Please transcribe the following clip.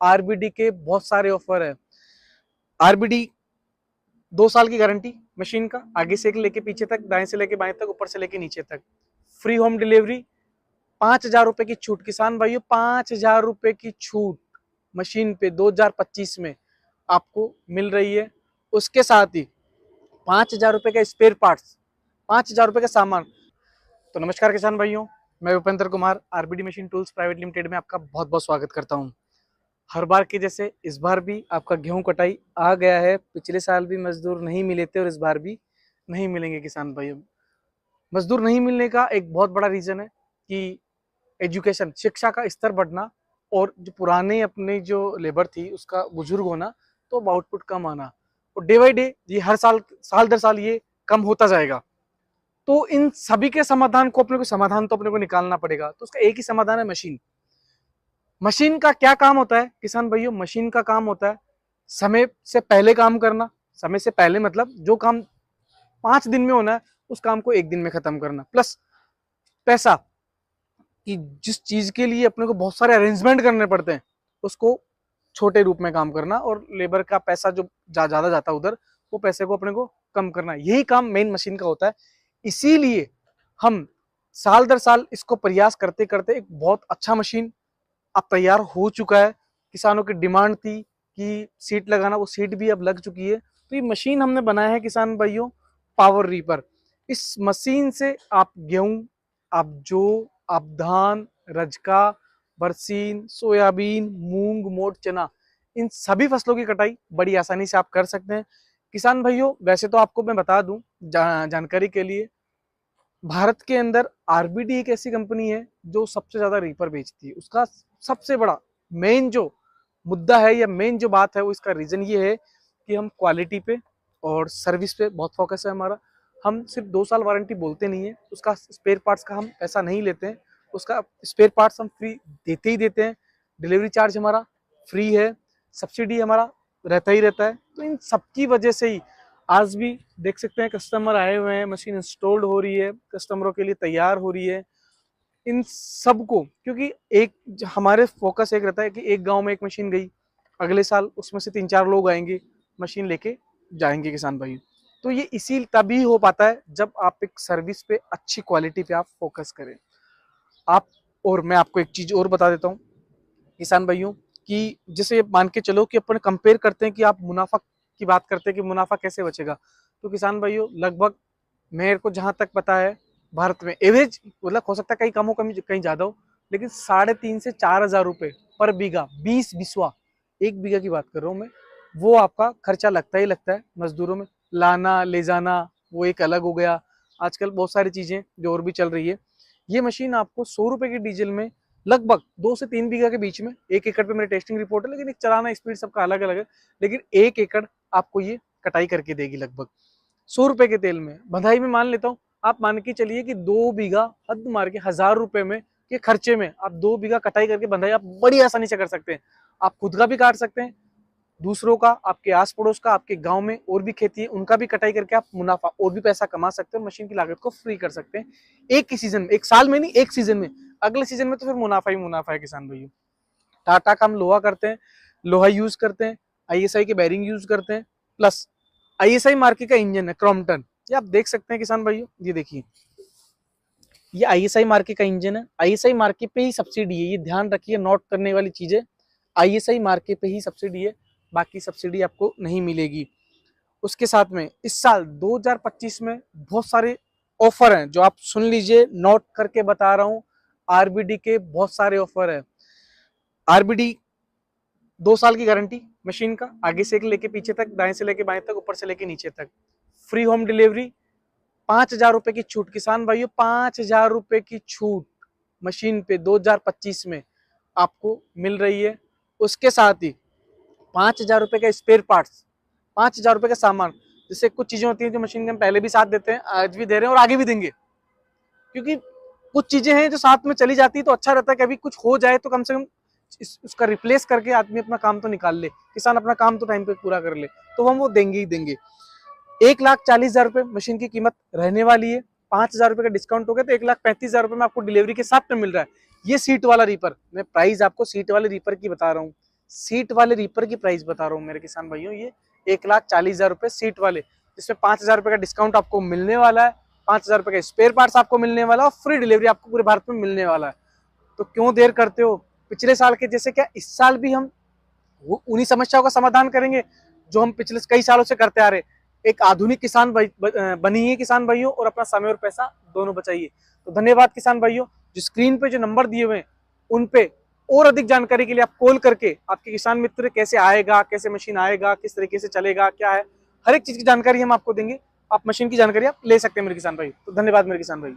RBD के बहुत सारे ऑफर है। आरबीडी 2 साल की गारंटी मशीन का, आगे से लेके पीछे तक, दाएं से लेके बाएं तक, ऊपर से लेके नीचे तक। फ्री होम डिलीवरी, 5,000 रुपए की छूट किसान भाइयों, 5,000 रुपए की छूट मशीन पे 2025 में आपको मिल रही है। उसके साथ ही 5,000 रुपए का स्पेयर पार्ट्स, 5,000 रुपए का सामान। तो नमस्कार किसान भाइयों, मैं Upendra Kumar RBD machine tools private limited में आपका बहुत बहुत स्वागत करता हूं। हर बार की जैसे इस बार भी आपका गेहूं कटाई आ गया है। पिछले साल भी मजदूर नहीं मिले थे और इस बार भी नहीं मिलेंगे किसान भाइयों। मजदूर नहीं मिलने का एक बहुत बड़ा रीजन है कि एजुकेशन, शिक्षा का स्तर बढ़ना और जो पुराने अपने जो लेबर थी उसका बुजुर्ग होना, तो आउटपुट कम आना, और डे बाई डे ये हर साल साल दर साल ये कम होता जाएगा। तो इन सभी के समाधान को अपने को निकालना पड़ेगा। तो उसका एक ही समाधान है, मशीन। मशीन का क्या काम होता है किसान भाइयों? मशीन का काम होता है समय से पहले काम करना। समय से पहले मतलब जो काम 5 दिन में होना है उस काम को 1 दिन में खत्म करना, प्लस पैसा कि जिस चीज के लिए अपने को बहुत सारे अरेंजमेंट करने पड़ते हैं उसको छोटे रूप में काम करना, और लेबर का पैसा जो ज्यादा जाता है उधर, वो पैसे को अपने को कम करना। यही काम मेन मशीन का होता है। इसीलिए हम साल दर साल इसको प्रयास करते करते एक बहुत अच्छा मशीन अब तैयार हो चुका है। किसानों की डिमांड थी कि सीट लगाना, वो सीट भी अब लग चुकी है। तो ये मशीन हमने बनाया है किसान भाइयों, पावर रीपर। इस मशीन से आप गेहूं, आप जौ, आप धान, रजका, बरसीन, सोयाबीन, मूंग, मोट, चना, इन सभी फसलों की कटाई बड़ी आसानी से आप कर सकते हैं किसान भाइयों। वैसे तो आपको मैं बता दूं जानकारी के लिए, भारत के अंदर आरबीडी एक ऐसी कंपनी है जो सबसे ज्यादा रीपर बेचती है। उसका सबसे बड़ा मेन जो मुद्दा है या मेन जो बात है, वो इसका रीजन ये है कि हम क्वालिटी पे और सर्विस पे बहुत फोकस है हमारा। हम सिर्फ 2 साल वारंटी बोलते नहीं है, उसका स्पेयर पार्ट्स का हम पैसा नहीं लेते हैं। उसका स्पेयर पार्ट्स हम फ्री देते ही देते हैं। डिलीवरी चार्ज हमारा फ्री है, सब्सिडी हमारा रहता ही रहता है। तो इन सबकी वजह से ही आज भी देख सकते हैं कस्टमर आए हुए हैं, मशीन इंस्टॉल्ड हो रही है, कस्टमरों के लिए तैयार हो रही है। इन सबको क्योंकि एक हमारे फोकस एक रहता है कि एक गांव में एक मशीन गई, अगले साल उसमें से 3-4 लोग आएंगे, मशीन लेके जाएंगे किसान भाई। तो ये इसी तभी हो पाता है जब आप एक सर्विस पे, अच्छी क्वालिटी पे आप फोकस करें आप। और मैं आपको एक चीज और बता देता हूँ किसान भाइयों, कि जैसे मान के चलो कि अपन कंपेयर करते हैं कि आप मुनाफा की बात करते हैं कि मुनाफा कैसे बचेगा। तो किसान भाइयों, लगभग मेरे को जहां तक पता है, भारत में एवरेज, मतलब हो सकता है कहीं कम हो कहीं ज्यादा हो, लेकिन 3,500 से 4,000 रुपए पर बीघा, 20 बिस्वा, 1 बीघा की बात कर रहा हूँ मैं, वो आपका खर्चा लगता ही लगता है मजदूरों में। लाना ले जाना वो एक अलग हो गया। आजकल बहुत सारी चीजें जो और भी चल रही है। ये मशीन आपको 100 रुपए के डीजल में लगभग 2 से 3 बीघा के बीच में, 1 एकड़ पे मेरी टेस्टिंग रिपोर्ट है, लेकिन एक चलाना स्पीड सबका अलग अलग है, लेकिन 1 एकड़ आपको ये कटाई करके देगी लगभग 100 रुपए के तेल में। बंधाई में मान लेता हूँ, आप मान के चलिए कि 2 बीघा हद मार के 1,000 रुपए में के खर्चे में आप 2 बीघा कटाई करके बंधाई आप बड़ी आसानी से कर सकते हैं। आप खुद का भी काट सकते हैं, दूसरों का, आपके आस पड़ोस का, आपके गांव में और भी खेती है उनका भी कटाई करके आप मुनाफा और भी पैसा कमा सकते हैं, मशीन की लागत को फ्री कर सकते हैं। एक ही सीजन में, एक साल में नहीं, एक सीजन में। अगले सीजन में तो फिर मुनाफा ही मुनाफा है किसान भाइयों। टाटा का हम लोहा करते हैं, लोहा यूज करते हैं, आईएसआई के बैरिंग यूज करते हैं, प्लस आईएसआई मार्के का इंजन है क्रॉम्पटन। ये आप देख सकते हैं किसान भाइयों, ये देखिए, ये आईएसआई मार्के का इंजन है। आईएसआई मार्के पे ही सब्सिडी है, ये ध्यान रखिए, नोट करने वाली चीज है। आईएसआई मार्के पे ही सब्सिडी है, बाकी सब्सिडी आपको नहीं मिलेगी। उसके साथ में इस साल 2025 में बहुत सारे ऑफर हैं जो आप सुन लीजिए, नोट करके बता रहा हूं। आरबीडी के बहुत सारे ऑफर है। आरबीडी 2 साल की गारंटी मशीन का, आगे से लेके पीछे तक, दाएं से लेके बाएं तक, ऊपर से लेके नीचे तक। फ्री होम डिलीवरी, 5,000 रुपए की छूट किसान भाइयों, 5,000 रुपए की छूट मशीन पे 2025 में आपको मिल रही है। उसके साथ ही 5,000 रुपए का स्पेयर पार्ट्स, 5,000 रुपए का सामान। जैसे कुछ चीजें होती हैं जो मशीन के हम पहले भी साथ देते हैं, आज भी दे रहे हैं और आगे भी देंगे, क्योंकि कुछ चीजें हैं जो साथ में चली जाती है तो अच्छा रहता है कि अभी कुछ हो जाए तो कम से कम उसका रिप्लेस करके आदमी अपना काम तो निकाल ले, किसान अपना काम तो टाइम पे पूरा कर ले, तो हम वो देंगे ही देंगे। 1,40,000 रुपए मशीन की कीमत रहने वाली है। 5,000 रुपए का डिस्काउंट हो गया तो 1,35,000 रुपए में आपको डिलीवरी के साथ में मिल रहा है। ये सीट वाला रीपर, मैं प्राइस आपको सीट वाले रीपर की बता रहा हूँ। सीट वाले रीपर की प्राइस बता रहा हूँ मेरे किसान भाइयों, ये 1,40,000 रुपए सीट वाले, जिसमें 5,000 रुपए का डिस्काउंट आपको मिलने वाला है, 5,000 रुपए का स्पेयर पार्ट्स आपको मिलने वाला है और फ्री डिलीवरी आपको पूरे भारत में मिलने वाला है। तो क्यों देर करते हो? पिछले साल के जैसे क्या इस साल भी हम उन्हीं समस्याओं का समाधान करेंगे जो हम पिछले कई सालों से करते आ रहे। एक आधुनिक किसान बनिए किसान भाइयों, और अपना समय और पैसा दोनों बचाइए। तो धन्यवाद किसान भाइयों। जो स्क्रीन पे जो नंबर दिए हुए हैं उन पे और अधिक जानकारी के लिए आप कॉल करके आपके किसान मित्र कैसे आएगा, कैसे मशीन आएगा, किस तरीके से चलेगा, क्या है, हर एक चीज की जानकारी हम आपको देंगे। आप मशीन की जानकारी आप ले सकते हैं मेरे किसान भाई। तो धन्यवाद मेरे किसान भाई।